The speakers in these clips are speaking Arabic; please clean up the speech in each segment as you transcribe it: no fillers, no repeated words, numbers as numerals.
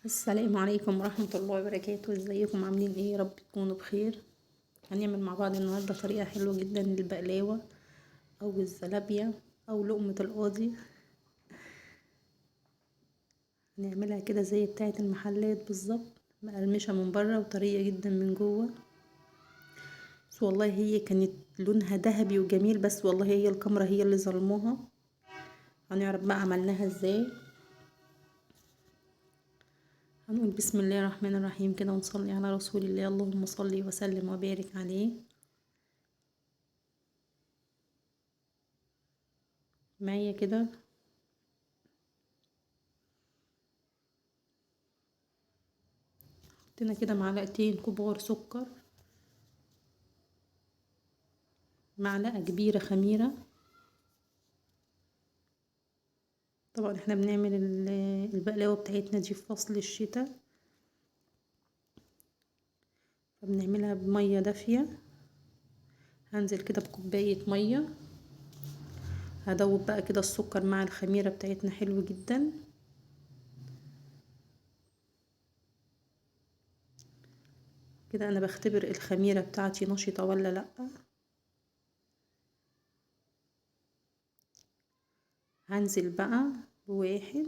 السلام عليكم ورحمة الله وبركاته. ازيكم عاملين ايه؟ يا رب تكونوا بخير. هنعمل مع بعض النهاردة طريقة حلوة جدا للبقلاوة او الزلابية او لقمة القاضي. هنعملها كده زي بتاعة المحلات بالظبط، مقرمشة من بره وطرية جدا من جوه. بس والله هي كانت لونها ذهبي وجميل، بس والله هي الكاميرا هي اللي ظلموها. هنعرف بقى عملناها ازاي. هنقول بسم الله الرحمن الرحيم كده ونصلي على رسول الله، اللهم صل وسلم وبارك عليه. معايا كده حطينا كده معلقتين كبار سكر، معلقة كبيرة خميرة. طبعا احنا بنعمل البقلاوة بتاعتنا دي في فصل الشتاء، فبنعملها بمية دافية. هنزل كده بكوباية مية، هدوب بقى كده السكر مع الخميرة بتاعتنا حلو جدا. كده انا بختبر الخميرة بتاعتي نشطة ولا لا. هنزل بقى بواحد،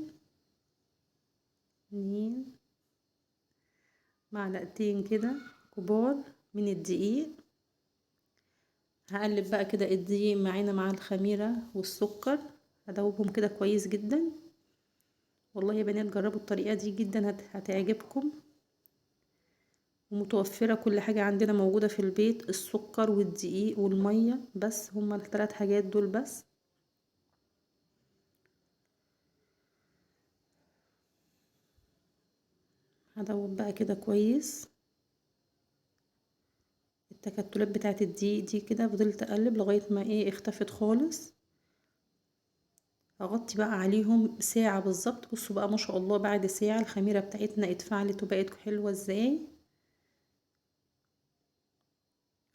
اتنين، معلقتين كده كبار من الدقيق. هقلب بقى كده الدقيق معانا مع الخميرة والسكر، هدوبهم كده كويس جدا. والله يا بنات جربوا الطريقة دي جدا، هتعجبكم. ومتوفرة كل حاجة عندنا موجودة في البيت، السكر والدقيق والمية، بس هما الثلاث حاجات دول بس. هدوب بقى كده كويس التكتلات بتاعت الدقيق دي كده. فضلت اقلب لغاية ما اختفت خالص. اغطي بقى عليهم ساعة بالظبط. بصوا بقى ما شاء الله بعد ساعة الخميرة بتاعتنا اتفعلت وبقت حلوة ازاي.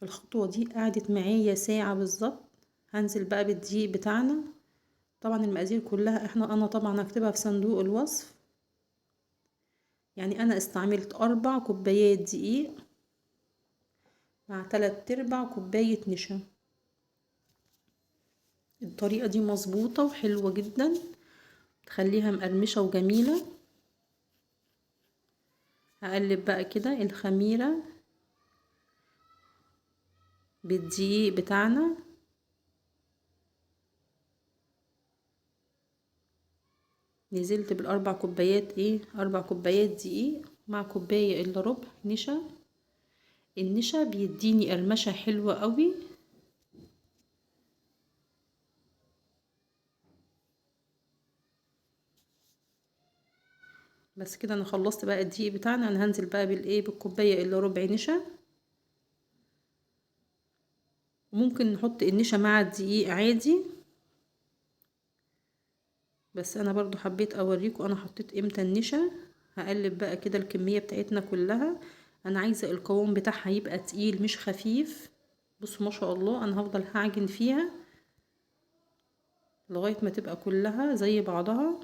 الخطوة دي قعدت معايا ساعة بالظبط. هنزل بقى بالدقيق بتاعنا. طبعا المقادير كلها انا طبعا هكتبها في صندوق الوصف. يعني انا استعملت 4 كوبايات دقيق مع 3/4 كوباية نشا. الطريقة دي مظبوطة وحلوة جدا، تخليها مقرمشة وجميلة. هقلب بقى كده الخميرة بالدقيق بتاعنا. نزلت بال4 كوبايات 4 كوبايات دقيق مع كوباية الا ربع نشا. النشا بيديني قرمشة حلوة قوي. بس كده انا خلصت بقى الدقيق بتاعنا. انا هنزل بقى بالكوباية الا ربع نشا. ممكن نحط النشا مع الدقيق عادي، بس انا برضو حبيت اوريكم انا حطيت امتى النشا. هقلب بقى كده الكمية بتاعتنا كلها. انا عايزة القوام بتاعها يبقى تقيل مش خفيف. بصوا ما شاء الله انا هفضل هعجن فيها لغاية ما تبقى كلها زي بعضها.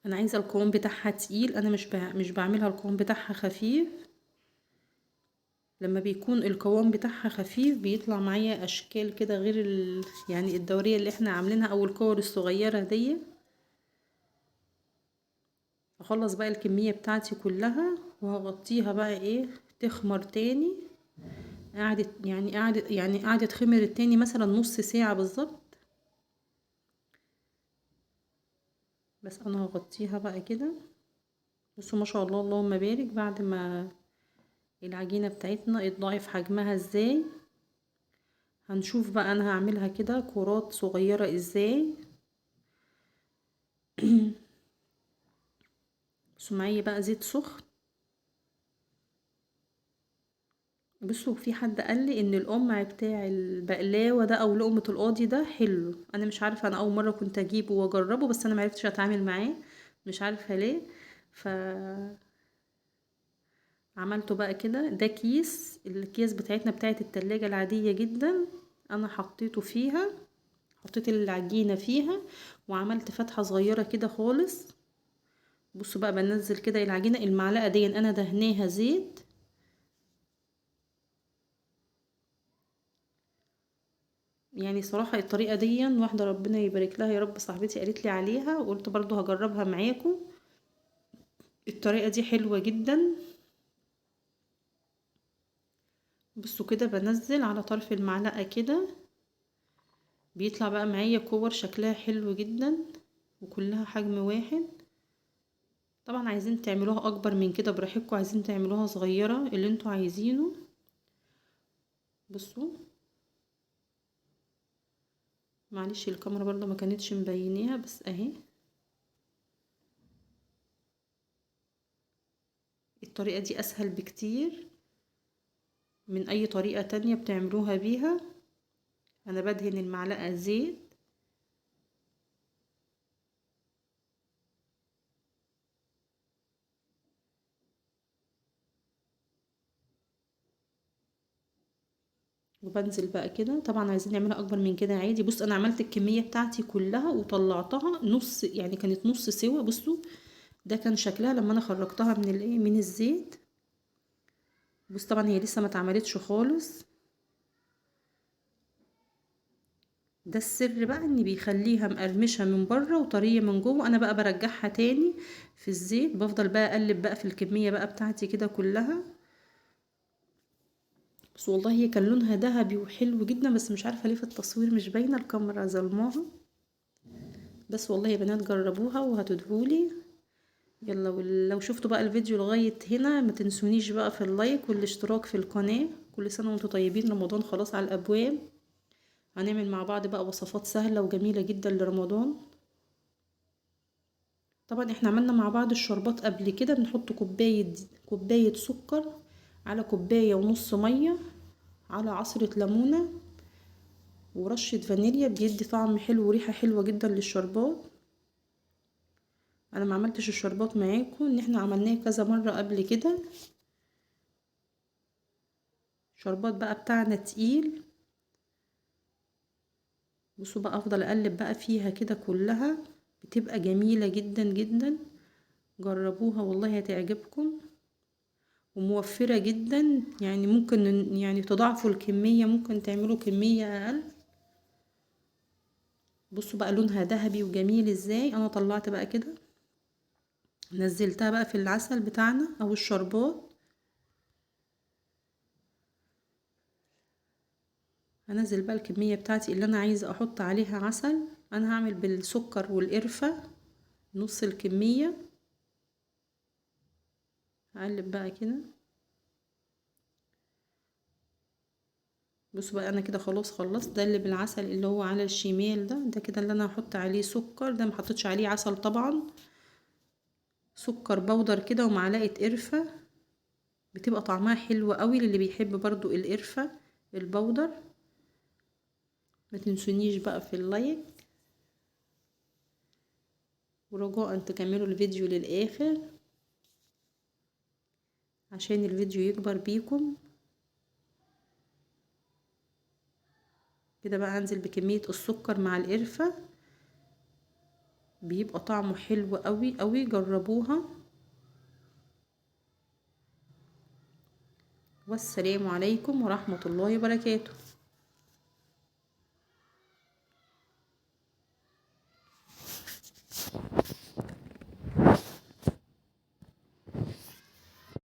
انا عايزة القوام بتاعها تقيل، انا مش بعملها القوام بتاعها خفيف. لما بيكون القوام بتاعها خفيف بيطلع معايا اشكال كده غير يعني الدورية اللي احنا عاملينها او الكور الصغيرة دي. هخلص بقى الكمية بتاعتي كلها وهغطيها بقى تخمر تاني. قعدت خمر تاني مثلا نص ساعة بالظبط. بس انا هغطيها بقى كده. بصوا ما شاء الله اللهم بارك بعد ما العجينة بتاعتنا اتضاعف حجمها ازاي. هنشوف بقى انا هعملها كده كرات صغيرة ازاي. بصوا معايا بقى زيت سخن. بصوا في حد قال لي ان القمع بتاع البقلاوه ده او لقمه القاضي ده حلو. انا مش عارفه، انا اول مره كنت اجيبه واجربه بس انا معرفتش اتعامل معاه، مش عارفه ليه. ف عملته بقى كده. ده الكيس بتاعتنا بتاعت التلاجة العاديه جدا. انا حطيته فيها، حطيت العجينه فيها وعملت فتحه صغيره كده خالص. بصوا بقى بنزل كده العجينة. المعلقة دي انا دهناها زيت، يعني صراحة الطريقة دي واحدة ربنا يبارك لها يا رب صاحبتي قالت لي عليها، وقلت برضو هجربها معاكم. الطريقة دي حلوة جدا. بصوا كده بنزل على طرف المعلقة كده، بيطلع بقى معايا كور شكلها حلو جدا وكلها حجم واحد. طبعا عايزين تعملوها اكبر من كده براحتكم، عايزين تعملوها صغيرة اللي انتوا عايزينه. بصوا معلش الكاميرا برضه ما كانتش مبيناها، بس اهي. الطريقة دي اسهل بكتير من اي طريقة تانية بتعملوها بيها. انا بدهن المعلقة زيت، وبنزل بقى كده. طبعا عايزين نعملها اكبر من كده عادي. بص انا عملت الكمية بتاعتي كلها وطلعتها نص، يعني كانت نص سوا. بصوا ده كان شكلها لما انا خرجتها من الايه من الزيت. بص طبعا هي لسه ما اتعملتش خالص. ده السر بقى ان بيخليها مقرمشه من بره وطريه من جوه. انا بقى برجعها تاني في الزيت، بفضل بقى اقلب بقى في الكميه بقى بتاعتي كده كلها. بس والله هي كان لونها ذهبي وحلو جدا، بس مش عارفه ليه في التصوير مش باينه، الكاميرا ظلماها. بس والله يا بنات جربوها وهتدهولي. يلا لو شفتوا بقى الفيديو لغايه هنا ما تنسونيش بقى في اللايك والاشتراك في القناه. كل سنه وانتم طيبين، رمضان خلاص على الابواب. هنعمل مع بعض بقى وصفات سهله وجميله جدا لرمضان. طبعا احنا عملنا مع بعض الشربات قبل كده. بنحط كوباية سكر على كوباية ونص مية على عصرة ليمونة ورشة فانيليا، بيدي طعم حلو وريحة حلوة جدا للشربات. انا ما عملتش الشربات معاكم، ان احنا عملناه كذا مرة قبل كده. شربات بقى بتاعنا تقيل. بصوا بقى افضل اقلب بقى فيها كده كلها، بتبقى جميلة جدا جدا. جربوها والله هتعجبكم، وموفرة جدا. يعني ممكن يعني تضاعفوا الكمية، ممكن تعملوا كمية اقل. بصوا بقى لونها ذهبي وجميل ازاي. انا طلعت بقى كده نزلتها بقى في العسل بتاعنا او الشربات. هنزل بقى الكمية بتاعتي اللي انا عايزة احط عليها عسل. انا هعمل بالسكر والقرفة نص الكمية. هقلب بقى كده. بصوا بقى انا كده خلاص خلصت. ده اللي بالعسل اللي هو على الشمال ده كده اللي انا هحط عليه سكر. ده محطتش عليه عسل طبعا، سكر بودر كده ومعلقة قرفة. بتبقى طعمها حلو قوي للي بيحب برضو القرفة البودر. ما تنسونيش بقى في اللايك، ورجاء تكملوا الفيديو للآخر عشان الفيديو يكبر بيكم. كده بقى هنزل بكمية السكر مع القرفة، بيبقى طعمه حلو قوي قوي. جربوها، والسلام عليكم ورحمة الله وبركاته.